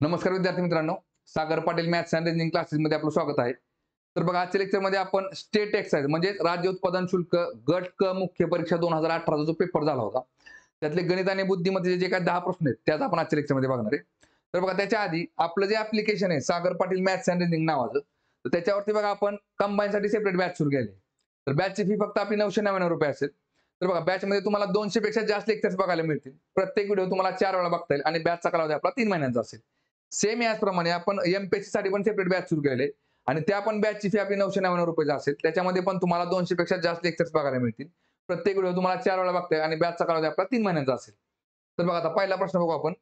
नमस्कार विद्यार्थी मित्रांनो, Sagar Patil maths and reasoning classes मध्ये आपलं स्वागत आहे. तर बघा, आजच्या लेक्चर मध्ये आपण स्टेट एक्साइज म्हणजे राज्य उत्पादन शुल्क गट क मुख्य परीक्षा 2018 जो पेपर झाला होता, त्यातले गणित आणि बुद्धिमत्तेचे जे काही 10 प्रश्न आहेत त्याच आपण आजच्या लेक्चर मध्ये बघणार आहे. तर बघा, त्याच्या आधी आपलं जे ऍप्लिकेशन आहे सागर पाटील मॅथ्स अँड रिजनिंग नावाचं, तर त्याच्यावरती बघा आपण कंबाईन साठी सेपरेट बॅच सुरू केली. तर बॅचची फी फक्त आपली 999 रुपये असेल. तर बघा, बॅच मध्ये तुम्हाला 200 पेक्षा जास्त लेक्चर्स बघायला मिळतील. प्रत्येक व्हिडिओ तुम्हाला 4 वेळा बघता येईल आणि बॅचचा कालावधी आपला 3 महिन्यांचा असेल. सेम याचप्रमाणे आपण एमपीएससी साठी पण सेपरेट बॅच सुरू केले आणि त्या पण बॅचची फी आपली 999 रुपये असेल. त्याच्यामध्ये पण तुम्हाला 200 पेक्षा जास्त लेक्चर्स बघायला मिळतील. प्रत्येक व्हिडिओ तुम्हाला 4 वेळा बघता येईल आणि बॅचचा कालावधी आपला 3 महिन्यांचा असेल. तर बघा, आता पहिला प्रश्न बघू आपण.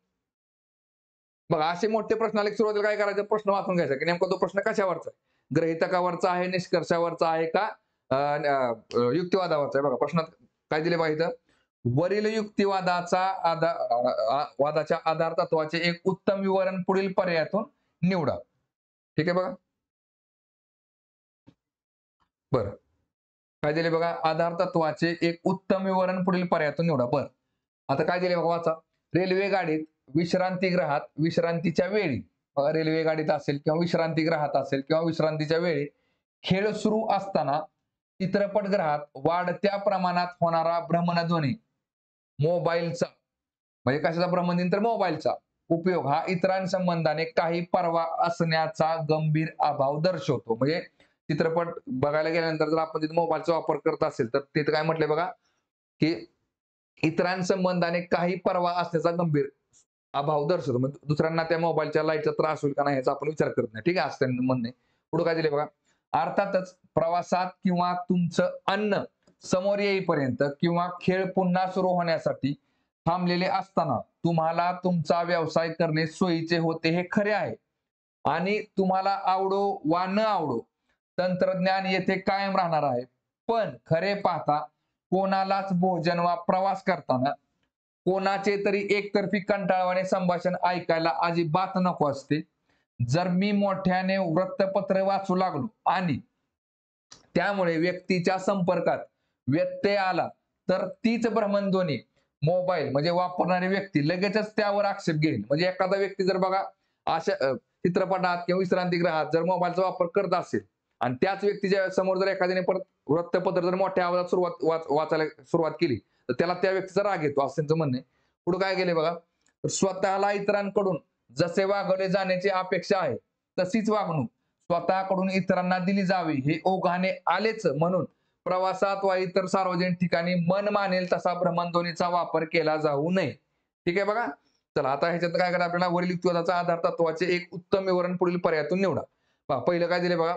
बघा, असे मोठे प्रश्न आले की सुरुवातीला काय करायचं, प्रश्न वाचून घ्यायचा की नेमका तो प्रश्न कशावरचा आहे. गृहीतकावरचा आहे, निष्कर्षावरचा आहे का युक्तिवादावरचा आहे. बघा, प्रश्नात काय दिले पाहिजे, वरील युक्तिवादाचा वादाच्या आधार तत्वाचे एक उत्तम विवरण पुढील पर्यायातून निवडा. ठीक आहे बघा. बरं, काय दिले बघा, आधार तत्वाचे एक उत्तम विवरण पुढील पर्यायातून निवडा. बरं, आता काय दिले बघा, वाचा. रेल्वे गाडीत विश्रांतीगृहात विश्रांतीच्या वेळी, रेल्वे गाडीत असेल किंवा विश्रांतीगृहात असेल किंवा विश्रांतीच्या वेळी खेळ सुरू असताना चित्रपटगृहात वाढत्या प्रमाणात होणारा भ्रमणध्वनी मोबाईलचा, म्हणजे कशाचा भ्रमणध्वनी, तर मोबाईलचा उपयोग हा इतरांसंबंधाने काही परवा असण्याचा गंभीर अभाव दर्शवतो. म्हणजे चित्रपट बघायला गेल्यानंतर जर आपण तिथे मोबाईलचा वापर करत असेल तर तिथे काय म्हटलंय बघा, की इतरांसंबंधाने काही परवा असण्याचा गंभीर अभाव दर्शवतो. म्हणजे दुसऱ्यांना त्या मोबाईलच्या लाईटचा त्रास होईल का नाही याचा आपण विचार करत नाही. ठीक आहे, असं त्यांचं म्हणणं आहे. पुढे काय दिले बघा, अर्थातच प्रवासात किंवा तुमचं अन्न समोर येईपर्यंत किंवा खेळ पुन्हा सुरू होण्यासाठी थांबलेले असताना तुम्हाला तुमचा व्यवसाय करणे सोयीचे होते हे खरे आहे. आणि तुम्हाला आवडो वा न आवडो तंत्रज्ञान येथे कायम राहणार आहे. पण खरे पाहता कोणालाच भोजन वा प्रवास करताना कोणाचे तरी एकतर्फी कंटाळवाणे संभाषण ऐकायला अजिबात नको असते. जर मी मोठ्याने वृत्तपत्र वाचू लागलो आणि त्यामुळे व्यक्तीच्या संपर्कात व्यत्यय आला तर तीच भ्रमणध्वनी मोबाईल म्हणजे वापरणारी व्यक्ती लगेचच त्यावर आक्षेप घेईल. म्हणजे एखादा व्यक्ती जर बघा अशा चित्रपटात किंवा विश्रांतीगृहात जर मोबाईलचा वापर करत असेल आणि त्याच व्यक्तीच्या समोर जर एखाद्याने परत वृत्तपत्र जर मोठ्या आवाजात वाचायला सुरुवात केली तर त्याला त्या व्यक्तीचा राग येतो, असं त्यांचं म्हणणं आहे. पुढे काय गेले बघा, स्वतःला इतरांकडून जसे वागवले जाण्याची अपेक्षा आहे तशीच वागणूक स्वतःकडून इतरांना दिली जावी हे ओघाने आलेच म्हणून प्रवासात वा इतर सार्वजनिक ठिकाणी मन मानेल तसा भ्रमणध्वनीचा वापर केला जाऊ नये. ठीक आहे बघा. चला, आता ह्याच्यात काय करा, आपल्याला वरील युक्तिवादाचा आधार तत्वाचे एक उत्तम विवरण पुढील पर्यायातून निवडा. पहा, पहिलं काय दिले बघा,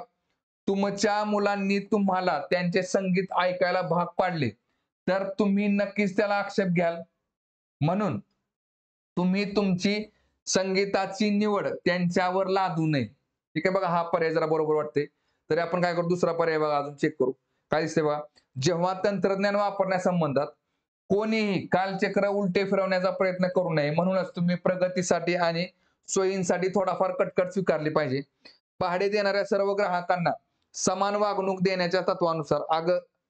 तुमच्या मुलांनी तुम्हाला त्यांचे संगीत ऐकायला भाग पाडले तर तुम्ही नक्कीच त्याला आक्षेप घ्याल. म्हणून तुम्ही तुमची संगीताची निवड त्यांच्यावर लादू नये. ठीक आहे बघा, हा पर्याय जरा बरोबर वाटते. तरी आपण काय करू, दुसरा पर्याय बघा, अजून चेक करू. काय दिसते बघा, जेव्हा तंत्रज्ञान वापरण्यासंबंधात कोणीही कालचक्र उलटे फिरवण्याचा प्रयत्न करू नये. म्हणूनच तुम्ही प्रगतीसाठी आणि सोयींसाठी थोडाफार कटकट स्वीकारली पाहिजे. भाडे देणाऱ्या सर्व ग्राहकांना समान वागणूक देण्याच्या तत्वानुसार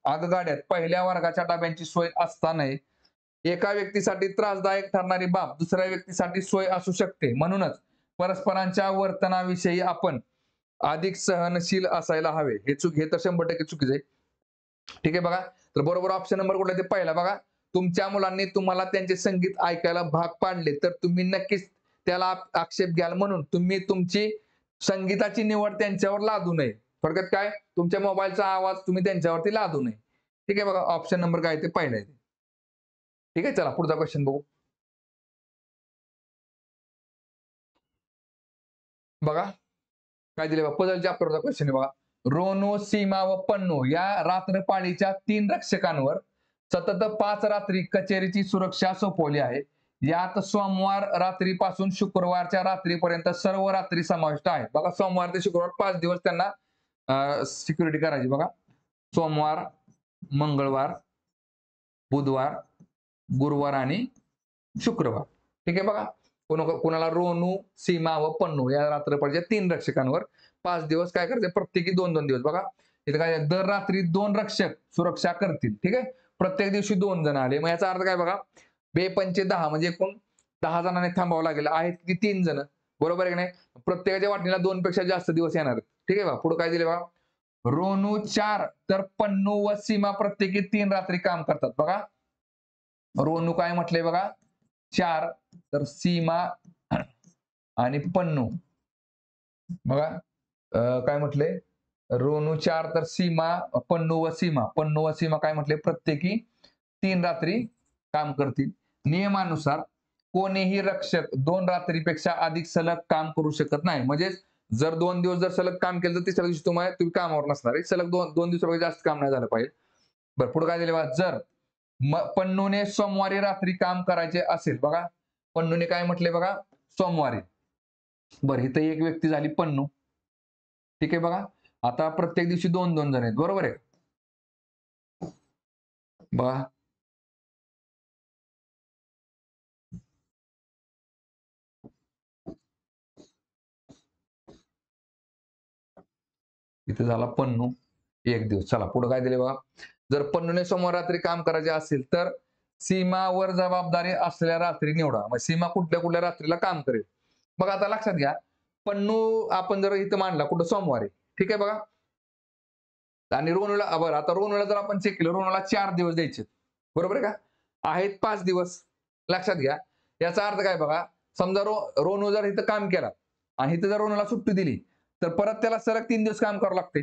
आगगाड्यात पहिल्या वर्गाच्या डब्यांची सोय असताना एका व्यक्तीसाठी त्रासदायक ठरणारी बाब दुसऱ्या व्यक्तीसाठी सोय असू शकते. म्हणूनच परस्परांच्या वर्तनाविषयी आपण अधिक सहनशील असायला हवे. हे तर 100% चुकीचं आहे. ठीक आहे बघा, तर बरोबर ऑप्शन नंबर कुठला ते पहिला बघा, तुमच्या मुलांनी तुम्हाला त्यांचे संगीत ऐकायला भाग पाडले तर तुम्ही नक्कीच त्याला आक्षेप घ्याल. म्हणून तुम्ही तुमची संगीताची निवड त्यांच्यावर लादू नये. थोडक्यात काय, तुमच्या मोबाईलचा आवाज तुम्ही त्यांच्यावरती लादू नये. ठीक आहे बघा, ऑप्शन नंबर काय ते पहिला आहे. ठीक आहे, चला पुढचा क्वेश्चन बघू. बघा, काय दिले बघा, पझल चॅप्टरचा क्वेश्चन आहे बघा. रोनो, सीमा व पन्नू या रात्रपाळीच्या 3 रक्षकांवर सतत 5 रात्री कचेरीची सुरक्षा सोपवली आहे. यात सोमवार रात्रीपासून शुक्रवारच्या रात्रीपर्यंत सर्व रात्री समाविष्ट आहे. बघा, सोमवार ते शुक्रवार 5 दिवस त्यांना सिक्युरिटी करायची. बघा, सोमवार, मंगळवार, बुधवार, गुरुवार आणि शुक्रवार. ठीक आहे बघा, कोणाला रोनू, सीमा व पन्नू या रात्रपाळीच्या 3 रक्षकांवर 5 दिवस काय करायचे, प्रत्येकी 2-2 दिवस. बघा, इथे काय, दर रात्री 2 रक्षक सुरक्षा करतील. ठीक आहे, प्रत्येक दिवशी 2 जण आले. मग याचा अर्थ काय बघा, 2 पंचे 10 म्हणजे एकूण 10 जणांनी थांबावं लागेल. आहेत किती, 3 जण. बरोबर आहे की नाही? प्रत्येकाच्या वाटणीला 2 पेक्षा जास्त दिवस येणार आहेत. ठीक आहे बघा. पुढे काय दिले बघा? रोनू 4 तर पन्नू व सीमा प्रत्येकी 3 रात्री काम करतात. बघा रोनू काय म्हटलंय बघा 4 तर सीमा आणि पन्नू बघा काय म्हटलंय रोनू 4 तर सीमा पन्नू व सीमा काय म्हटले प्रत्येकी 3 रात्री काम करतील. नियमानुसार कोणीही रक्षक 2 रात्रीपेक्षा अधिक सलग काम करू शकत नाही. म्हणजे जर 2 दिवस जर सलग काम केलं तर तिसऱ्या दिवशी तुम्ही कामावर नसणार आहे. सलग 2 दिवसापेक्षा जास्त काम नाही झालं पाहिजे. बरं पुढे काय दिले बघा जर पन्नूने सोमवारी रात्री काम करायचे असेल बघा पन्नूने काय म्हटले बघा सोमवारी. बरं इथं एक व्यक्ती झाली पन्नू. ठीक आहे बघा. आता प्रत्येक दिवशी 2-2 जण आहेत. बरोबर आहे? बघा इथे झाला पन्नू एक दिवस. चला पुढे काय दिले बघा जर पन्नूने सोमवार रात्री काम करायचे असेल तर सीमावर जबाबदारी असलेल्या रात्री निवडा. मग सीमा कुठल्या कुठल्या रात्रीला काम करेल. बघा आता लक्षात घ्या पन्नू आपण जर इथं मांडला कुठं सोमवारी. ठीक आहे बघा. आणि रोनूला बरं आता रोनूला जर आपण चेक केलं रोनूला 4 दिवस द्यायचे. बरोबर आहे का? आहेत 5 दिवस. लक्षात घ्या. याचा अर्थ काय बघा समजा रोनू जर इथं काम केला आणि इथं जर रोनूला सुट्टी दिली तर परत त्याला सलग 3 दिवस काम करावं लागते.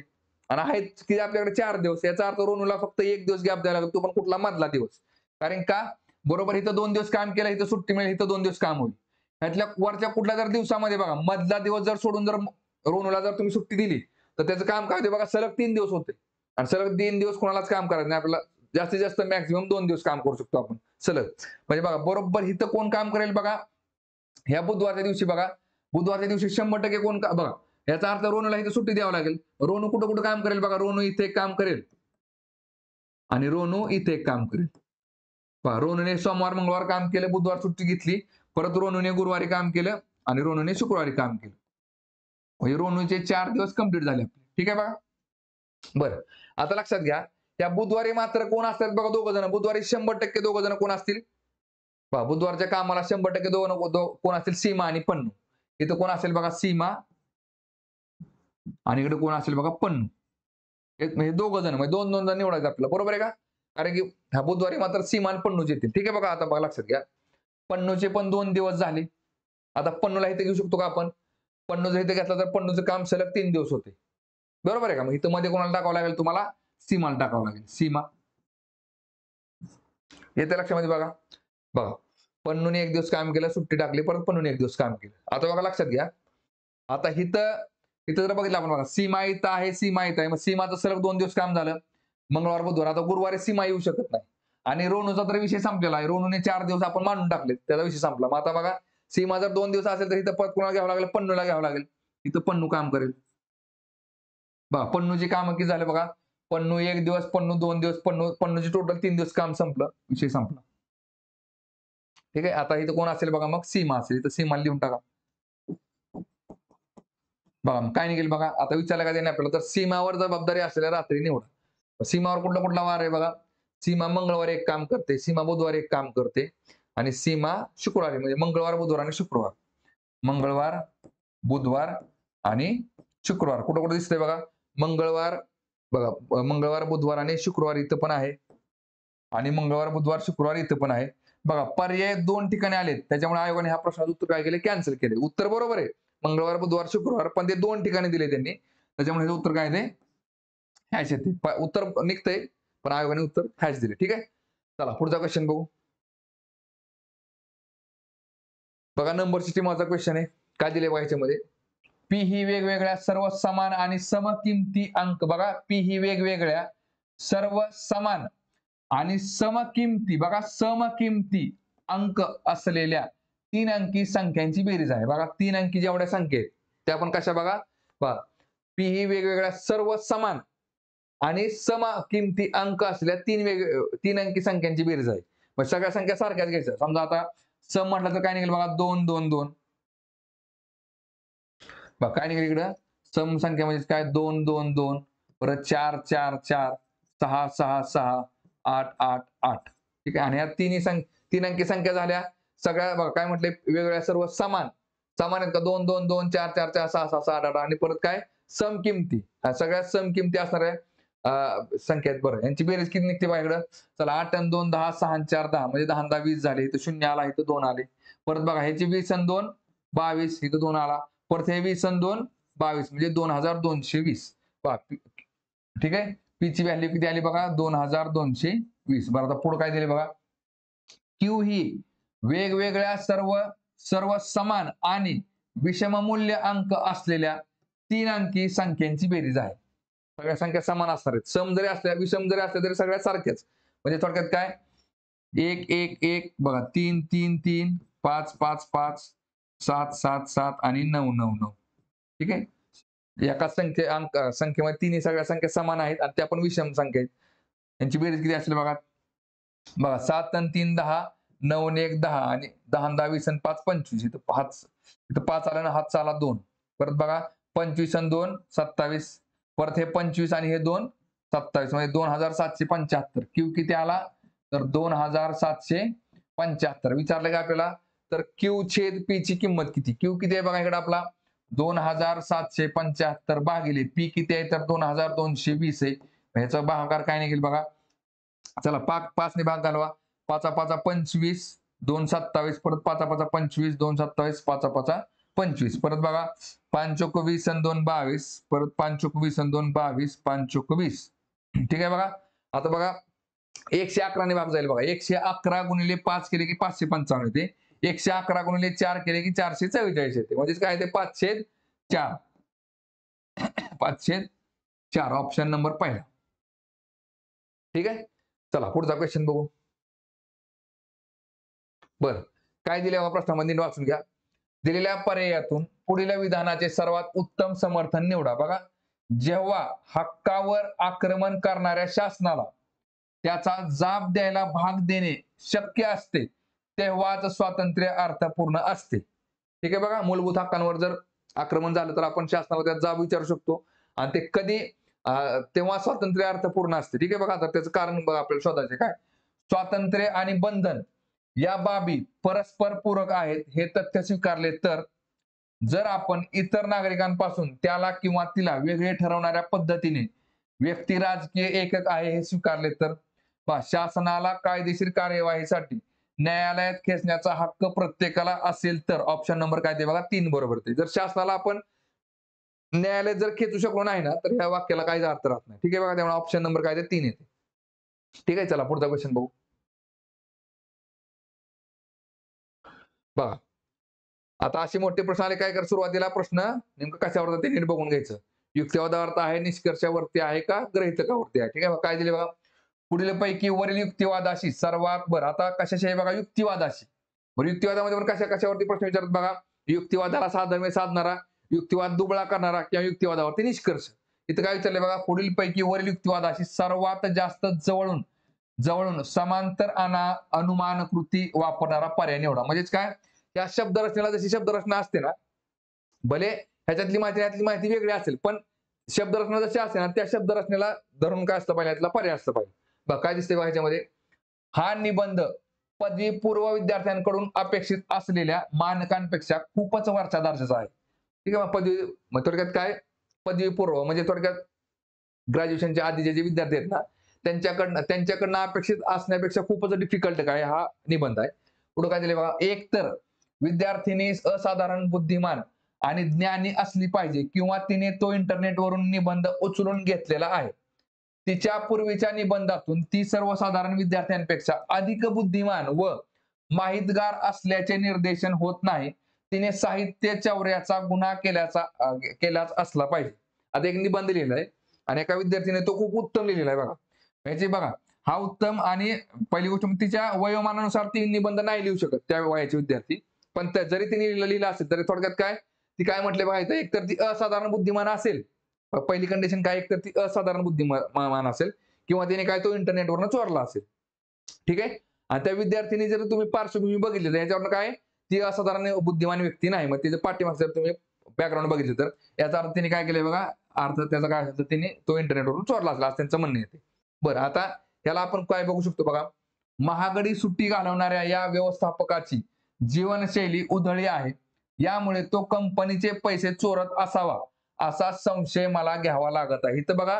आणि आहेत की आपल्याकडे 4 दिवस याचा अर्थ रोनूला फक्त 1 दिवस गॅप द्यायला लागतो पण कुठला मधला दिवस. कारण का बरोबर इथं 2 दिवस काम केलं इथं सुट्टी मिळेल इथं 2 दिवस काम होईल. ह्यातल्या वरच्या कुठल्या जर दिवसामध्ये बघा मधला दिवस जर सोडून जर रोनूला जर तुम्ही सुट्टी दिली तर त्याचं काम काय होते बघा सलग 3 दिवस होते. आणि सलग 3 दिवस कोणालाच काम करायचं नाही आपल्याला जास्तीत जास्त मॅक्सिमम 2 दिवस काम करू शकतो आपण सलग. म्हणजे बघा बरोबर इथं कोण काम करेल बघा ह्या बुधवारच्या दिवशी बघा बुधवारच्या दिवशी 100% कोण बघा याचा अर्थ रोनूला इथे सुट्टी द्यावं लागेल. रोनू कुठं कुठं काम करेल बघा रोनू इथे एक काम करेल आणि रोनू इथे एक काम करेल. पहा रोनूने सोमवार मंगळवार काम केलं बुधवार सुट्टी घेतली परत रोनूने गुरुवारी काम केलं आणि रोनूने शुक्रवारी काम केलं. म्हणजे रोनूचे 4 दिवस कंप्लीट झाले. ठीक आहे बघा. बरं आता लक्षात घ्या या बुधवारी मात्र कोण असतात बघा दोघ जण बुधवारी 100% दोघ जण कोण असतील पहा बुधवारच्या कामाला 100% कोण असतील सीमा आणि पन्नू. इथं कोण असेल बघा सीमा आणि इकडे कोण असेल बघा पन्नू. म्हणजे दोघ जण म्हणजे 2-2 जण निवडायचं आपल्याला. बरोबर आहे का? कारण की ह्या बुधवारी मात्र सीमा आणि पन्नूचे येतील. ठीक आहे बघा आता बघा लक्षात घ्या. पन्नूचे पण 2 दिवस झाले. आता पन्नूला इथे घेऊ शकतो का आपण? पन्नू जर इथे घेतला तर पन्नूचं काम सलग 3 दिवस होते. बरोबर आहे का? मग इथं मध्ये कोणाला टाकावं लागेल तुम्हाला? सीमाला टाकावं लागेल. सीमा. येते लक्षामध्ये बघा. बघा. पन्नूने 1 दिवस काम केलं, सुट्टी टाकली, परत पन्नूने 1 दिवस काम केलं. आता बघा लक्षात घ्या. आता इथं जर बघितलं आपण बघा सीमा इथं आहे, सीमा इथं आहे. मग सीमाचं सलग 2 दिवस काम झालं. मंगळवार, बुधवार. आता गुरुवारी सीमा येऊ शकत नाही. आणि रोनूचा तर विषय संपलेला आहे. रोनूने 4 दिवस आपण मांडून टाकले. त्याचा विषय संपला. मग आता बघा सीमा जर 2 दिवस असेल तर इथं परत कोणाला घ्यावं लागेल? पन्नूला घ्यावं लागेल. इथं पन्नू काम करेल. बघा पन्नूची कामं किती झाले बघा. पन्नू 1 दिवस, पन्नू 2 दिवस, पन्नूची टोटल 3 दिवस काम संपलं. विषय संपला. ठीक आहे. आता इथं कोण असेल बघा मग सीमा असेल. इथं सीमा लिहून टाका. बघा काय निघेल बघा. आता विचारलं का त्याने आपल्याला तर सीमावर जबाबदारी असलेल्या रात्री निवडा. सीमावर कुठला कुठला वार आहे बघा. सीमा मंगळवारी एक काम करते, सीमा बुधवारी एक काम करते आणि सीमा शुक्रवारी म्हणजे मंगळवार, बुधवार आणि शुक्रवार. मंगळवार, बुधवार आणि शुक्रवार. कुठं कुठं दिसतंय बघा. मंगळवार बघा मंगळवार, बुधवार आणि शुक्रवार इथं पण आहे. आणि मंगळवार, बुधवार, शुक्रवार इथं पण आहे. बघा पर्याय 2 ठिकाणी आलेत. त्याच्यामुळे आयोगाने हा प्रश्नाचं उत्तर काय केले? कॅन्सल केले. उत्तर बरोबर आहे. मंगळवार, बुधवार, शुक्रवार पण ते 2 ठिकाणी दिले त्यांनी. त्याच्यामुळे हे उत्तर काय ते हॅश येते. उत्तर निघतंय पण आयोगाने उत्तर हॅश दिले. ठीक आहे. चला पुढचा क्वेश्चन बघू. बघा नंबर सिस्टीमचा क्वेश्चन आहे. काय दिले बघा याच्यामध्ये? पी ही वेगवेगळ्या सर्व समान आणि समकिमती अंक बघा पी ही वेगवेगळ्या सर्व समान आणि समकिमती बघा समकिमती अंक असलेल्या 3 अंकी संख्यांची बेरीज आहे. बघा 3 अंकी जेवढ्या संख्या आहेत त्या आपण कशा बघा पहा पी ही वेगवेगळ्या सर्व समान आणि समकिमती अंक असलेल्या 3 अंकी संख्यांची बेरीज आहे. मग सगळ्या संख्या सारख्याच घ्यायच्या. समजा आता सम म्हटलं तर काय निघेल बघा 2 2 2. बघा काय निघेल इकडं सम संख्या म्हणजे काय 2 2 2 परत 4 4 4 6 6 6 8 8 8. ठीक आहे. आणि या 3 अंकी संख्या झाल्या सगळ्या बघा काय म्हटले वेगवेगळ्या सर्व समान समान आहेत का 2 2 2 4 4 4 6 6 6 8 8 आणि परत काय समकिमती सगळ्यात समकिमती असणाऱ्या संख्या आहेत. बरं यांची बेरीज किती निघते बघा इकडं. चला 8 आणि 2 10 6 आणि 4 10 म्हणजे 10 10 20 झाले. इथं 0 आला इथं 2 आले. परत बघा ह्याची 20 आणि 2 22 इथं 2 आला. परत हे 20 आणि 2 22 म्हणजे 2220 पहा ठीक आहे. पी ची व्हॅल्यू किती आली बघा 2220. बरं आता पुढे काय दिले बघा. क्यू ही वेगवेगळ्या सर्व समान आणि विषममूल्य अंक असलेल्या 3 अंकी संख्यांची बेरीज आहे. सगळ्या संख्या समान असणार आहेत. सम जरी असल्या विषम जरी असल्या तरी सगळ्या सारख्याच. म्हणजे थोडक्यात काय 1 1 1 बघा 3 3 3 5 5 5 7 7 7 आणि 9 9 9 ठीक आहे. एका संख्येमध्ये तिन्ही सगळ्या संख्या समान आहेत आणि त्या पण विषम संख्या आहेत. यांची बेरीज किती असेल बघा. बघा 7 आणि 3 10 9 आणि 1 10 आणि 10 10 20 आणि 5 25 इथं 5 आला ना हातचा आला 2. परत बघा 25 आणि 2 27 परत हे 25 आणि हे 2 27 म्हणजे 2775. क्यू किती आला तर 2775 विचारलं का आपल्याला तर क्यू छेद पी ची किंमत किती. क्यू किती आहे बघा इकडे आपला 2775 भागिले पी किती आहे तर 2220 आहे. ह्याचा भागाकार काय निघेल बघा. चला 5 ने भाग घालवा. 5 5 25 2 27 परत 5 5 25 2 27 5 5 25 परत बघा 5 चोक 20 आणि 2 22 परत 5 चोक 20 आणि 2 22 5 चोक 20 ठीक आहे बघा. आता बघा 111 ने भाग जाईल बघा. 111 गुणिले 5 केले की 555 येते. 111 गुणिले 4 केले की 444 येते. म्हणजे काय ते 5/4 5/4 ऑप्शन नंबर पहिला. ठीक आहे. चला पुढचा क्वेश्चन बघू. बरं काय दिले प्रश्नामध्ये वाचून घ्या. दिलेल्या पर्यायातून पुढील विधानाचे सर्वात उत्तम समर्थन निवडा. बघा जेव्हा हक्कावर आक्रमण करणाऱ्या शासनाला त्याचा जाब द्यायला भाग देणे शक्य असते तेव्हाच स्वातंत्र्य अर्थपूर्ण असते. ठीक आहे बघा. मूलभूत हक्कांवर जर आक्रमण झालं तर आपण शासनाला त्याचा जाब विचारू शकतो आणि ते कधी तेव्हा स्वातंत्र्य अर्थपूर्ण असते. ठीक आहे बघा. आता त्याचं कारण बघा आपल्याला शोधायचे काय. स्वातंत्र्य आणि बंधन या बाबी परस्पर पूरक आहेत हे तथ्य स्वीकारले तर जर आपण इतर नागरिकांपासून त्याला किंवा तिला वेगळे ठरवणाऱ्या पद्धतीने व्यक्ती राजकीय एकक आहे हे स्वीकारले तर शासनाला कायदेशीर कार्यवाहीसाठी न्यायालयात खेचण्याचा हक्क प्रत्येकाला असेल तर ऑप्शन नंबर काय ते बघा 3 बरोबर ते. जर शासनाला आपण न्यायालयात जर खेचू शकलो नाही ना तर ह्या वाक्याला काहीच अर्थ राहत नाही. ठीक आहे बघा. त्यामुळे ऑप्शन नंबर काय ते 3 येते. ठीक आहे. चला पुढचा क्वेश्चन बघू. बघा आता असे मोठे प्रश्न आले काय कर. सुरुवातीला प्रश्न नेमकं कशावर ते नीट बघून घ्यायचं. युक्तिवादावरती आहे निष्कर्षावरती आहे का गृहीतकावरती आहे. ठीक आहे. काय दिले बघा. पुढील पैकी वरील युक्तिवादाशी सर्वात बरं आता कशाशी आहे बघा युक्तिवादाशी. बरं युक्तिवादामध्ये पण कशावरती प्रश्न विचारतात बघा. युक्तिवादाला साधर्म्य साधणारा, युक्तिवाद दुबळा करणारा किंवा युक्तिवादावरती निष्कर्ष. इथं काय विचारले बघा. पुढील पैकी वरील युक्तिवादाशी सर्वात जास्त जवळून समांतर अनुमान कृती वापरणारा पर्याय निवडा. म्हणजेच काय या शब्दरचनेला जशी शब्दरचना असते ना भले ह्याच्यातली माहिती वेगळी असेल पण शब्दरचना जशी असते ना त्या शब्दरचनेला धरून काय असलं पाहिजे यातला पर्याय असला पाहिजे. बघा काय दिसते बघा ह्याच्यामध्ये. हा निबंध पदवीपूर्व विद्यार्थ्यांकडून अपेक्षित असलेल्या मानकांपेक्षा खूपच वरच्या दर्जाचा आहे. ठीक आहे. पदवी थोडक्यात काय पदवीपूर्व म्हणजे थोडक्यात ग्रॅज्युएशनच्या आधीचे जे विद्यार्थी आहेत ना त्यांच्याकडनं अपेक्षित असण्यापेक्षा खूपच डिफिकल्ट काय हा निबंध आहे. पुढे काय दिले बघा. एक तर विद्यार्थिनी असाधारण बुद्धिमान आणि ज्ञानी असली पाहिजे किंवा तिने तो इंटरनेटवरून निबंध उचलून घेतलेला आहे. तिच्या पूर्वीच्या निबंधातून ती सर्वसाधारण विद्यार्थ्यांपेक्षा अधिक बुद्धिमान व माहितगार असल्याचे निर्देशन होत नाही. तिने साहित्य चौर्याचा गुन्हा केलाच असला पाहिजे. आता एक निबंध लिहिलाय आणि एका विद्यार्थीने तो खूप उत्तम लिहिलेला आहे बघा. याची बघा हा उत्तम आणि पहिली गोष्ट तिच्या वयोमानानुसार ती निबंध नाही लिहू शकत त्या वयाचे विद्यार्थी. पण जरी तिने लिहिलं असेल तरी थोडक्यात काय ती काय म्हटले बघा एक तर ती असाधारण बुद्धिमान असेल. पहिली कंडिशन काय एक तर ती असाधारण बुद्धिमान असेल किंवा तिने काय तो इंटरनेटवरून चोरला असेल. ठीक आहे. आणि त्या विद्यार्थीने जर तुम्ही पार्श्वभूमी बघितली तर याच्यावर काय ती असाधारण बुद्धिमान व्यक्ती नाही. मग तिचं पाठीमागचं जर तुम्ही बॅकग्राऊंड बघितलं तर याचा अर्थ तिने काय केलंय बघा. अर्थ त्याचा काय असेल तर तिने तो इंटरनेटवरून चोरला असेल असं त्यांचं म्हणणं येते. बरं आता याला आपण काय बघू शकतो बघा. महागडी सुट्टी घालवणाऱ्या या व्यवस्थापकाची जीवनशैली उधळी आहे. यामुळे तो कंपनीचे पैसे चोरत असावा असा संशय मला घ्यावा लागत आहे. इथं बघा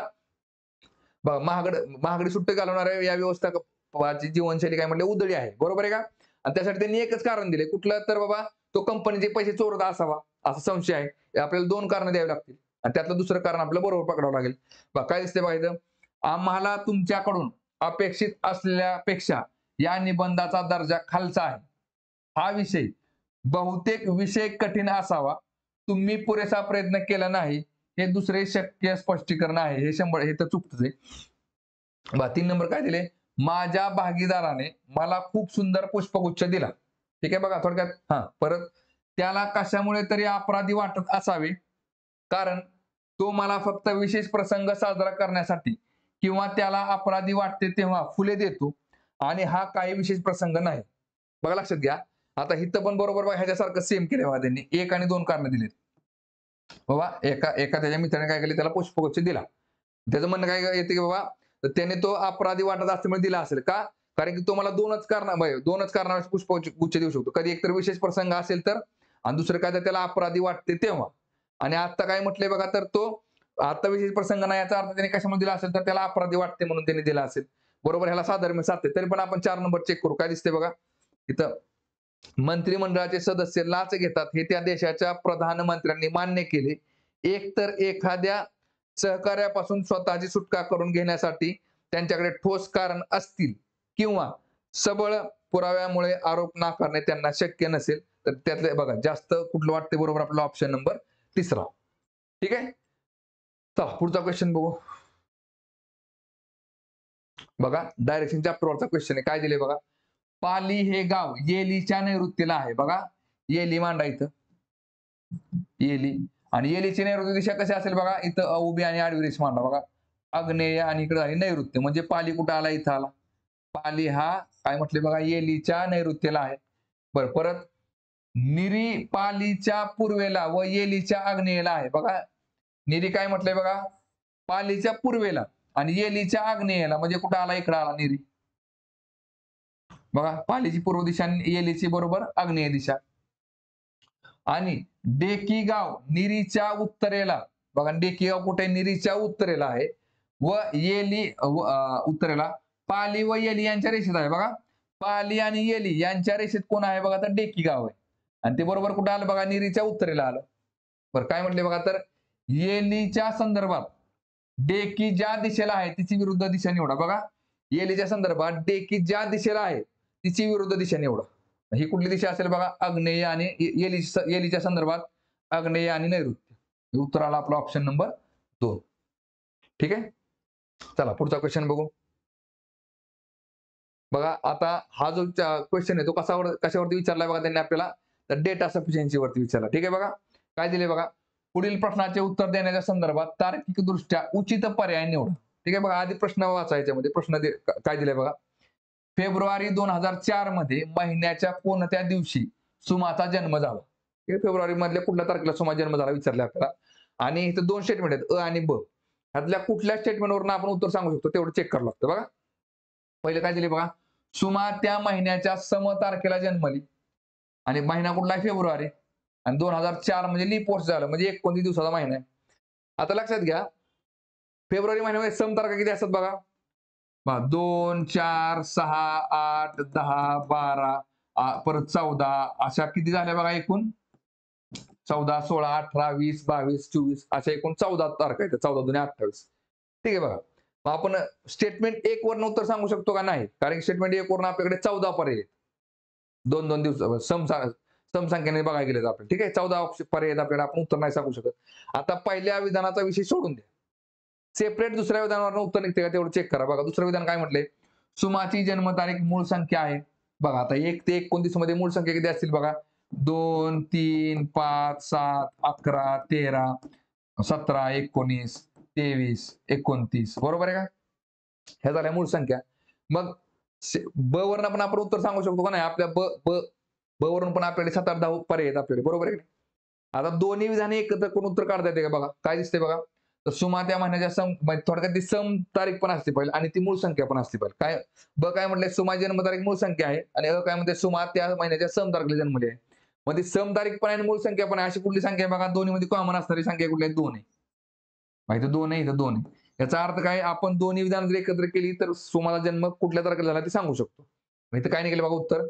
महागडी सुट्टी घालवणाऱ्या या व्यवस्थापकाची जीवनशैली काय म्हटले उधळी आहे. बरोबर आहे का? आणि त्यासाठी त्यांनी एकच कारण दिले. कुठलं? तर बाबा तो कंपनीचे पैसे चोरत असावा असा संशय आहे. आपल्याला 2 कारणं द्यावी लागतील आणि त्यातलं दुसरं कारण आपल्याला बरोबर पकडावं लागेल. काय दिसतंय बघा इथं? आम्हाला तुमच्याकडून अपेक्षित असलेल्यापेक्षा या निबंधाचा दर्जा खालचा आहे. हा विषय बहुतेक विषय कठीण असावा. तुम्ही पुरेसा प्रयत्न केला नाही. हे दुसरे शक्य स्पष्टीकरण आहे. हे 100 हे तर चुकतंच आहे. 3 नंबर काय दिले? माझ्या भागीदाराने मला खूप सुंदर पुष्पगुच्छ दिला. ठीक आहे बघा थोडक्यात परत त्याला कशामुळे तरी अपराधी वाटत असावे. कारण तो मला फक्त विशेष प्रसंग साजरा करण्यासाठी किंवा त्याला अपराधी वाटते तेव्हा फुले देतो आणि हा काही विशेष प्रसंग नाही. बघा लक्षात घ्या. आता इथं पण बरोबर बघा ह्याच्यासारखं सेम केलं बघा त्यांनी. 1 आणि 2 कारणं दिलीत. बाबा एका त्याच्या मित्राने काय केले? त्याला पुष्पगुच्छ दिला. त्याचं म्हणणं काय येते की बाबा तर त्याने तो अपराधी वाटत असल्यामुळे दिला असेल का? कारण की तो मला 2च कारणावर पुष्पगुच्छ देऊ शकतो. कधी एकतर विशेष प्रसंग असेल तर आणि दुसरं काय तर त्याला अपराधी वाटते तेव्हा. आणि आता काय म्हटलंय बघा तर तो आता विशेष प्रसंग नाही याचा अर्थ त्याने कशामध्ये दिला असेल तर त्याला अपराधी वाटते म्हणून त्याने दिला असेल. बरोबर ह्याला साधर्म्य साधते. तरी पण आपण 4 नंबर चेक करू. काय दिसते बघा इथं? मंत्रिमंडळाचे सदस्य लाच घेतात हे त्या देशाच्या प्रधानमंत्र्यांनी मान्य केले. एकतर एखाद्या सहकार्यापासून स्वतःची सुटका करून घेण्यासाठी त्यांच्याकडे ठोस कारण असतील किंवा सबळ पुराव्यामुळे आरोप नाकारणे त्यांना शक्य नसेल तर त्यातले बघा जास्त कुठलं वाटते बरोबर आपला ऑप्शन नंबर 3. ठीक आहे. चला पुढचा क्वेश्चन बघू. बघा डायरेक्शन चॅप्टरवरचा क्वेश्चन आहे. काय दिले बघा? पाली हे गाव येलीच्या नैऋत्येला आहे. बघा येली मांडा इथं येली आणि येलीची नैऋत्य दिशा कशी असेल बघा इथं उभी आणि आडवी रेष मांडा बघा. आग्नेय आणि इकडे झाली नैऋत्य म्हणजे पाली कुठं आला? इथं आला. पाली हा काय म्हटले बघा येलीच्या नैऋत्येला आहे. बरं परत निरी पालीच्या पूर्वेला व येलीच्या आग्नेयेला आहे. बघा निरी काय म्हटलंय बघा? पालीच्या पूर्वेला आणि येलीच्या आग्नेयेला म्हणजे कुठं आला? इकडं आला निरी. बघा पालीची पूर्व दिशा आणि येलीची बरोबर आग्नेय दिशा. आणि डेकी गाव निरीच्या उत्तरेला बघा डेकी गाव कुठे? निरीच्या उत्तरेला आहे व येली उत्तरेला पाली व येली यांच्या रेषेत आहे. बघा पाली आणि येली यांच्या रेषेत कोण आहे बघा तर डेकी गाव आहे आणि ते बरोबर कुठे आलं बघा? निरीच्या उत्तरेला आलं. बरं काय म्हटले बघा तर येलीच्या संदर्भात डेकी ज्या दिशेला आहे तिची विरुद्ध दिशा निवडा. बघा येलीच्या संदर्भात डेकी ज्या दिशेला आहे तिची विरुद्ध दिशा निवडा. ही कुठली दिशा असेल बघा? आग्नेय आणि येलीच्या संदर्भात आग्नेय आणि नैऋत्य. उत्तर आला आपला ऑप्शन नंबर 2. ठीक आहे. चला पुढचा क्वेश्चन बघू. बघा आता हा जो क्वेश्चन आहे तो कशावरती विचारलाय बघा त्यांनी आपल्याला तर डेटा सफिशियन्सी वरती विचारला. ठीक आहे बघा काय दिले बघा? पुढील प्रश्नाचे उत्तर देण्याच्या संदर्भात तार्किकदृष्ट्या उचित पर्याय निवडा. ठीक आहे बघा आधी प्रश्न वाचायच्या मध्ये प्रश्न काय दिले बघा? फेब्रुवारी 2004 मध्ये महिन्याच्या कोणत्या दिवशी सुमाचा जन्म झाला? फेब्रुवारी मधल्या कुठल्या तारखेला सुमाचा जन्म झाला विचारले आपल्याला. आणि इथं 2 स्टेटमेंट आहेत अ आणि ब. ह्यातल्या कुठल्या स्टेटमेंटवरून आपण उत्तर सांगू शकतो तेवढं चेक करावं लागतं. बघा पहिले काय दिले बघा? सुमा त्या महिन्याच्या सम तारखेला जन्मली आणि महिना कुठला आहे? फेब्रुवारी आणि 2004 म्हणजे लीप वर्ष झालं म्हणजे 29 दिवसाचा महिना आहे. आता लक्षात घ्या फेब्रुवारी महिन्यामध्ये सम तारखा किती असतात बघा? 2, 4, 6, 8, 10, 12 परत 14 अशा किती झाल्या बघा एकूण? 14, 16, 18, 20, 22, 24 अशा एकूण 14 तारखा आहेत. 14 दुने 28. ठीक आहे बघा. मग आपण स्टेटमेंट 1 वरून उत्तर सांगू शकतो का? नाही. कारण स्टेटमेंट 1 वरून आपल्याकडे 14 पर्याय आहेत. 2-2 दिवस समसंख्येने बघायला गेले आपण. ठीक आहे 14 पर्याय आहेत आपल्याला आपण उत्तर नाही सांगू शकत. आता पहिल्या विधानाचा विषय सोडून द्या. सेपरेट दुसऱ्या विधानावर उत्तर निघते का तेवढं चेक करा. बघा दुसरं विधान काय म्हटलंय? सुमाची जन्मतारीख मूळ संख्या आहे. बघा आता 1 ते 29 मध्ये मूळ संख्या किती असतील बघा? 2, 3, 5, 7, 11, 13, 17, 19, 23, 29 बरोबर आहे का? ह्या झाल्या मूळ संख्या. मग ब वरून पण आपण उत्तर सांगू शकतो का? नाही. आपल्या ब वरून पण आपल्याकडे 7-8-10 पर्याय आहेत आपल्याकडे बरोबर आहे. आता दोन्ही विधाने एकत्र करून उत्तर काढता येते का? बघा काय दिसते बघा? तर सुमा त्या महिन्याच्या थोडक्यात ती सम तारीख पण असते पाहिजे आणि ती मूळ संख्या पण असते पाहिजे. काय ब काय म्हटलंय? सुमा जन्मतारीख मूळ संख्या आहे आणि अ काय म्हणते? सुमा त्या महिन्याच्या सम तारखेला जन्मली आहे. मध्ये समतारिक पण आहे आणि मूळ संख्या पण आहे. अशी कुठली संख्या आहे बघा, दोन्ही मध्ये कॉमन असणारी संख्या कुठली आहे? 2 आहे. माहिती 2 आहे, इथं 2 आहे. याचा अर्थ काय? आपण दोन्ही विधान जर एकत्र केली तर सोमाला जन्म कुठल्या तारखेला झाला ते सांगू शकतो. इथं काय नाही केलं बघा उत्तर.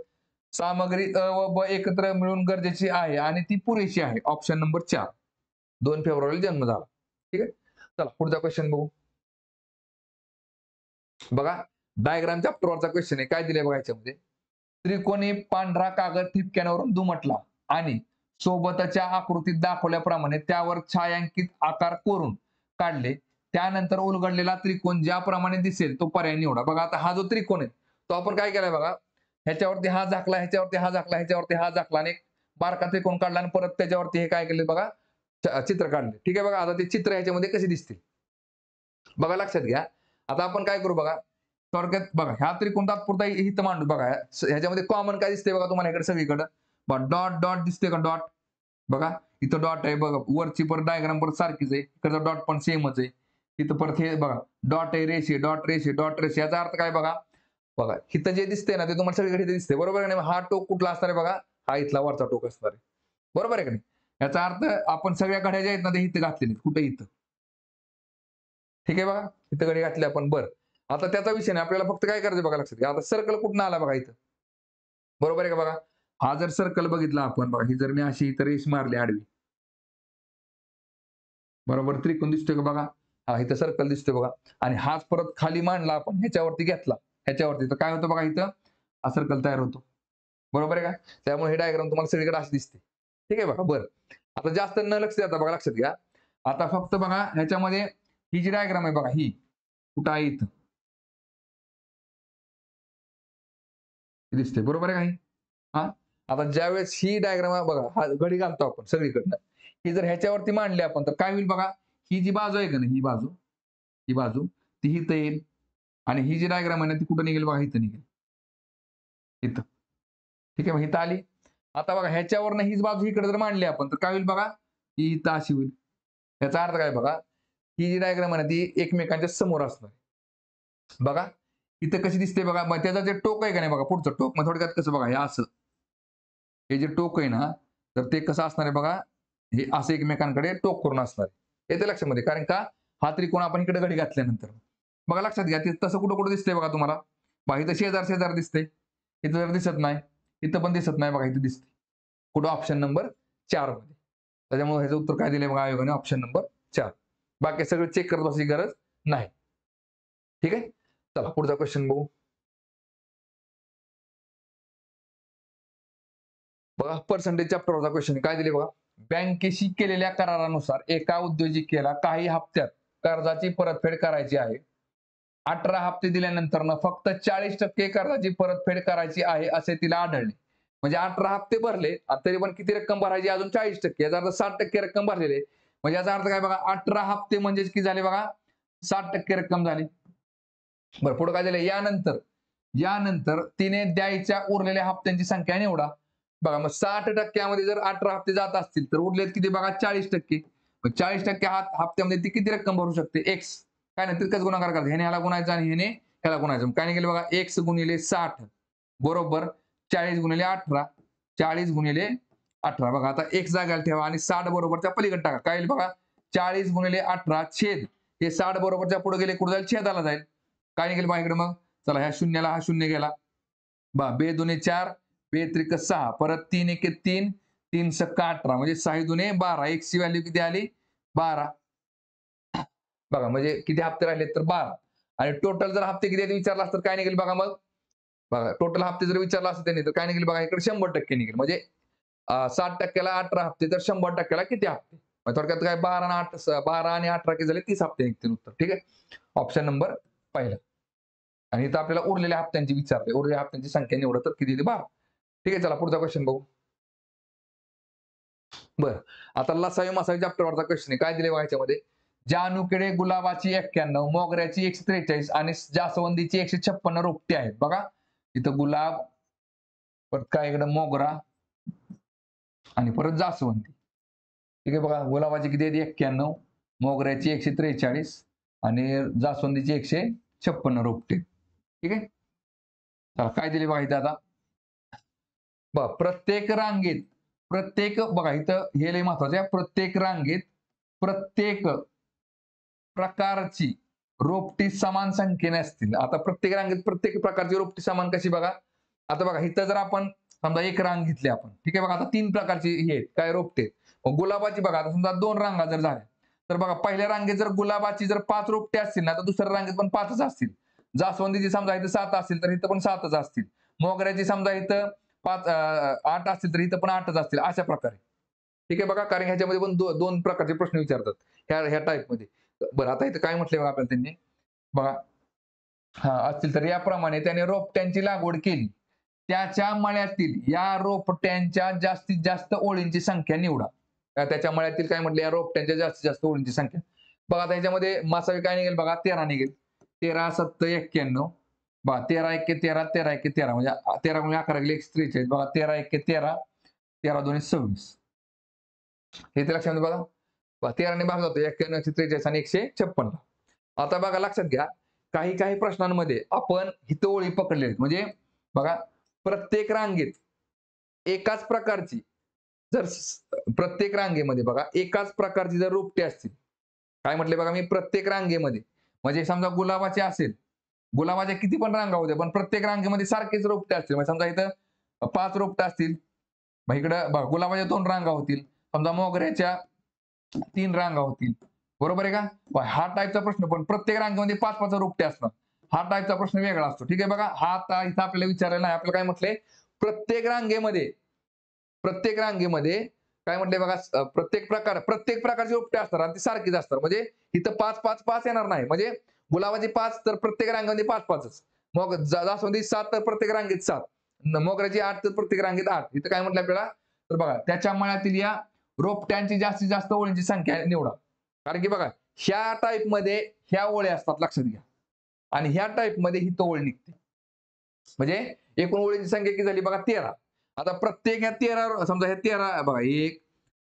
सामग्री अ व ब एकत्र मिळून गरजेची आहे आणि ती पुरेशी आहे. Option number 4. 2 फेब्रुवारीला जन्म झाला. ठीक आहे. चला पुढचा क्वेश्चन बघू. बघा डायग्राम चॅप्टरवरचा क्वेश्चन आहे. काय दिलंय बघा याच्यामध्ये. त्रिकोणी पांढरा कागद ठिपक्यांवरून दुमटला आणि सोबतच्या आकृतीत दाखवल्याप्रमाणे त्यावर छायांकित आकार कोरून काढले. त्यानंतर उलगडलेला त्रिकोण ज्याप्रमाणे दिसेल तो पर्याय निवडा. बघा आता हा जो त्रिकोण आहे तो आपण काय केलाय बघा, ह्याच्यावरती हा झाकला, ह्याच्यावरती हा झाकला, ह्याच्यावरती हा झाकला आणि एक बारका त्रिकोण काढला आणि परत त्याच्यावरती हे काय केले बघा, चित्र काढले. ठीक आहे बघा. आता ते चित्र ह्याच्यामध्ये कसे दिसतील बघा, लक्षात घ्या. आता आपण काय करू बघा, थोडक्यात बघा ह्या त्रिकोण तात्पुरता इथं मांडू. बघा ह्याच्यामध्ये कॉमन काय दिसते बघा तुम्हाला इकडे सगळीकडे, डॉट डॉट दिसते का? डॉट बघा इथं डॉट आहे बघा, वरची परत डायग्राम परत सारखीच आहे, इकडचा डॉट पण सेमच आहे. इथं परत हे बघा डॉट आहे, रेषे डॉट रेषे डॉट रेषे. याचा अर्थ काय बघा, बघा इथं जे दिसते ना ते तुम्हाला सगळीकडे इथे दिसते, बरोबर आहे. हा टोक कुठला असणार आहे बघा, हा इथला वरचा टोक असणार आहे, बरोबर आहे का नाही? याचा अर्थ आपण सगळ्या घड्या ज्या आहेत ना ते इथं घातलेले, कुठे इथं. ठीक आहे बघा, इथं घडी घातली आपण. बरं आता त्याचा विषय नाही, आपल्याला फक्त काय करायचं बघा, लक्षात घ्या. आता सर्कल कुठून आला बघा इथं, बरोबर आहे का? बघा हा जर सर्कल बघितला आपण बघा, ही जर मी अशी इथं रेष मारली आडवी, बरोबर त्रिकोण दिसतोय का बघा, हा इथं सर्कल दिसतोय बघा. आणि हाच परत खाली मांडला आपण, ह्याच्यावरती घेतला, ह्याच्यावरती, तर काय होतं बघा, इथं हा सर्कल तयार होतो, बरोबर आहे का? त्यामुळे हे डायग्राम तुम्हाला सगळीकडे अशी दिसते. ठीक आहे बघा. बरं आता जास्त न लक्ष द्या बघा, लक्षात घ्या. आता फक्त बघा ह्याच्यामध्ये ही जी डायग्राम आहे बघा, ही कुठं आहे? इथं दिसते, बरोबर आहे काही. हा आता ज्यावेळेस ही डायग्राम बघा, हा घडी घालतो आपण सगळीकडनं, ही जर ह्याच्यावरती मांडली आपण तर काय होईल बघा, ही जी बाजू आहे का नाही, ही बाजू ती इथं येईल आणि ही जी डायग्राम आहे ना ती कुठं निघेल बघा, इथं निघेल, इथं. ठीक आहे मग इथं आली. आता बघा ह्याच्यावरनं हीच बाजू इकडे जर मांडली आपण तर काय होईल बघा, ही इथं अशी होईल. याचा अर्थ काय बघा, ही जी डायग्राम आहे ना ती एकमेकांच्या समोर असणार. बघा इथं कशी दिसते बघा, मग त्याचं जे टोक आहे का नाही बघा, पुढचं टोक मग थोडक्यात कसं बघा, हे असं, हे जे टोक आहे ना तर ते कसं असणार आहे बघा, हे असं एकमेकांकडे टोक करून असणार आहे. येते लक्षामध्ये, कारण का हा त्रिकोण आपण इकडे घडी घातल्यानंतर बघा लक्षात घ्या, ते तसं कुठं कुठं दिसतंय बघा तुम्हाला. बघा इथं शेजार शेजार दिसते, इथं जर दिसत नाही, इथं पण दिसत नाही बघा, इथं दिसते कुठं, ऑप्शन नंबर 4 मध्ये. त्याच्यामुळे ह्याचं उत्तर काय दिलंय बघा आयोगाने, ऑप्शन नंबर 4. बाकी सगळं चेक करत बसायची गरज नाही. ठीक आहे. चला पुढचा क्वेश्चन बघू. बघा पर्सेंटेज चॅप्टरवरचा क्वेश्चन काय दिले बघा, बँकेशी केलेल्या करारानुसार एका उद्योजकेला काही हप्त्यात कर्जाची परतफेड करायची आहे. 18 हप्ते दिल्यानंतर फक्त 40% कर्जाची परतफेड करायची आहे असे तिला आढळले. म्हणजे 18 हप्ते भरले तरी पण किती रक्कम भरायची, अजून 40%, याचा अर्थ 60% रक्कम भरलेली. म्हणजे याचा अर्थ काय बघा, 18 हप्ते म्हणजे किती झाले बघा, 60% रक्कम झाली. बरं पुढे काय झालं, यानंतर यानंतर तिने द्यायच्या उरलेल्या हप्त्यांची संख्या निवडा. बघा मग 60% जर 18 हप्ते जात असतील तर उरलेत किती बघा, 40%. मग 40% हप्त्यामध्ये ती किती रक्कम भरू शकते, एक्स. काय नाही तितकंच गुणाकार करायचं, ह्याने ह्याला गुणायचं आणि ह्याने ह्याला गुणायचं. काय नाही केलं बघा, एक्स गुणिले 60 बरोबर 40 गुणिले 18, 40 गुणिले 18. बघा आता एक्स जागायला ठेवा आणि 60 बरोबरच्या पलीकडे टाका. काय येईल बघा, 40 गुणिले 18 छेद हे 60 बरोबरच्या पुढे गेले, कुठे जाईल, छेदाला जाईल. काय निघेल बघा इकडे, मग चला ह्या शून्याला हा शून्य गेला, बा बे दुने 4, बे त्रिक 6, परत 3 एके 3, 3 सक्का 18, म्हणजे 6 दुने 12. एक्स ची व्हॅल्यू किती आली, 12. बघा म्हणजे किती हप्ते राहिले तर 12. आणि टोटल जर हप्ते किती विचारला असतात काय निघेल बघा, मग बघा टोटल हप्ते जर विचारला असतं त्यांनी तर काय निघेल बघा, इकडे 100% निघेल. म्हणजे 60%ला 18 हप्ते तर 100%ला किती हप्ते, थोडक्यात काय 12 आणि 18 किती झाले, 30 हप्ते निघतील उत्तर. ठीक आहे, ऑप्शन नंबर पहिला. आणि इथं आपल्याला उरलेल्या हप्त्यांची विचारले, उरलेल्या हप्त्यांची संख्या निवडत तर किती, 12. ठीक आहे, चला पुढचा क्वेश्चन बघू. बरं आता लसावी मसावी चॅप्टरवरचा क्वेश्चन आहे. काय दिले बघा याच्यामध्ये, जानुकडे गुलाबाची 91, मोगऱ्याची 143 आणि जास्वंदीची 156 रोपटे आहेत. बघा इथं गुलाब, परत काय इकडं मोगरा आणि परत जास्वंदी. ठीक आहे बघा, गुलाबाची किती आहेत, 91, मोगऱ्याची 143 आणि जास्वंदीची 156 रोपटे. ठीक आहे, चला काय दिले बघा इथं आता, बघा प्रत्येक रांगेत प्रत्येक बघा इथं हे लय महत्वाचं आहे. प्रत्येक रांगेत प्रत्येक प्रकारची रोपटी समान संख्येने असतील. आता प्रत्येक रांगेत प्रत्येक प्रकारची रोपटी समान कशी बघा. आता बघा इथं जर आपण समजा एक रांग घेतली आपण, ठीक आहे बघा. आता 3 प्रकारची हे आहेत, काय रोपटे आहेत. मग गुलाबाची बघा आता समजा 2 रांगा जर झाल्या, तर बघा पहिल्या रांगेत जर गुलाबाची जर 5 रोपटे असतील ना, तर दुसऱ्या रांगेत पण 5च असतील. जास्वंदीची समजा इथं 7 असतील, तर इथं पण 7च असतील. मोगऱ्याची समजा इथं 8 असतील, तर इथं पण 8च असतील. अशा प्रकारे. ठीक आहे बघा. कारण ह्याच्यामध्ये पण 2 प्रकारचे प्रश्न विचारतात. ह्या टाइपमध्ये. बरं आता इथं काय म्हटलंय बघा आपल्याला त्यांनी. बघा हां, असतील तर याप्रमाणे त्याने रोपट्यांची लागवड केली. त्याच्या मळ्यातील या रोपट्यांच्या जास्तीत जास्त ओळींची संख्या निवडा. त्याच्या मळ्यातील काय म्हटलं, या रोपट्यांच्या जास्तीत जास्त ओळींची संख्या. बघा आता ह्याच्यामध्ये मासावी काय निघेल बघा, 13 निघेल. 13 7 91. बघा 13 1 13, 13 1 13 म्हणजे 13 गुणिले 11 गेले 143. बघा 13 1 13, 13 2 26. हे ते लक्षात बघा. 13 ने भाग जातो 91 143 आणि 156. आता बघा लक्षात घ्या, काही काही प्रश्नांमध्ये आपण हित ओळी पकडलेल्या आहेत. म्हणजे बघा प्रत्येक रांगेत एकाच प्रकारची जर प्रत्येक रांगेमध्ये बघा एकाच प्रकारची जर रोपटे असतील. काय म्हटले बघा मी, प्रत्येक रांगेमध्ये म्हणजे समजा गुलाबाचे असेल, गुलाबाच्या किती पण रांगा होत्या, पण प्रत्येक रांगेमध्ये सारखेच रोपटे असतील. म्हणजे समजा इथं 5 रोपटे असतील, मग इकडं बघा गुलाबाच्या 2 रांगा होतील, समजा मोगऱ्याच्या 3 रांगा होतील. बरोबर आहे का? हा टाईपचा प्रश्न, पण प्रत्येक रांगेमध्ये 5-5 रोपटे असतात. हा टाईपचा प्रश्न वेगळा असतो. ठीक आहे बघा. हा आता इथं आपल्याला विचारायला नाही. आपल्याला काय म्हटलंय, प्रत्येक रांगेमध्ये काय म्हटलंय बघा, प्रत्येक प्रकारचे रोपटे असतात आणि ती सारखीच असतात. म्हणजे इथं 5-5-5 येणार नाही. म्हणजे गुलाबाची 5 तर प्रत्येक रांगेमध्ये 5-5च. मग जास्वंदी 7 तर प्रत्येक रांगेत 7. मोगऱ्याची 8 तर प्रत्येक रांगेत 8. इथं काय म्हटलं आपल्याला, तर बघा त्याच्या मळ्यातील या रोपट्यांची जास्तीत जास्त ओळींची संख्या निवडा. कारण की बघा ह्या टाईपमध्ये ह्या ओळी असतात लक्षात घ्या. आणि ह्या टाईपमध्ये ही ओळ निघते. म्हणजे एकूण ओळींची संख्या किती झाली बघा 13. आता प्रत्येक ह्या 13 समजा ह्या 13 बघा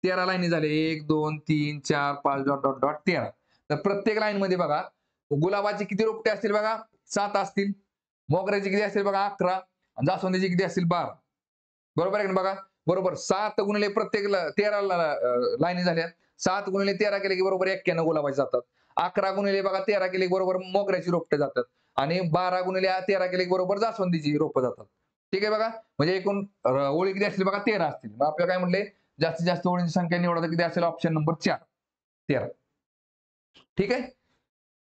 13 लाईनी झाले 1 2 3 4 5 डॉट डॉट डॉट 13. तर प्रत्येक लाईन मध्ये बघा गुलाबाचे किती रोपटे असतील बघा 7 असतील. मोगऱ्याचे किती असतील बघा 11. आणि जास्वंदीचे किती असतील 12. बरोबर आहे ना बघा. बरोबर 7 गुणिले प्रत्येक 13 लाईनी झाल्या. 7 गुणिले 13 केले की बरोबर 91 गुलाबाचे जातात. 11 गुणिले बघा 13 केले की बरोबर मोगऱ्याची रोपटे जातात. आणि 12 गुणिले 13 केले की बरोबर जास्वंदीची रोपं जातात. ठीक आहे बघा. म्हणजे एकूण ओळी किती असतील बघा 13 असतील. मग आपल्याला काय म्हटले, जास्तीत जास्त ओळींची संख्या निवडा किती असेल, ऑप्शन नंबर 4 13. ठीक आहे.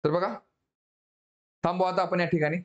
तर बघा थांबू आता आपण या ठिकाणी.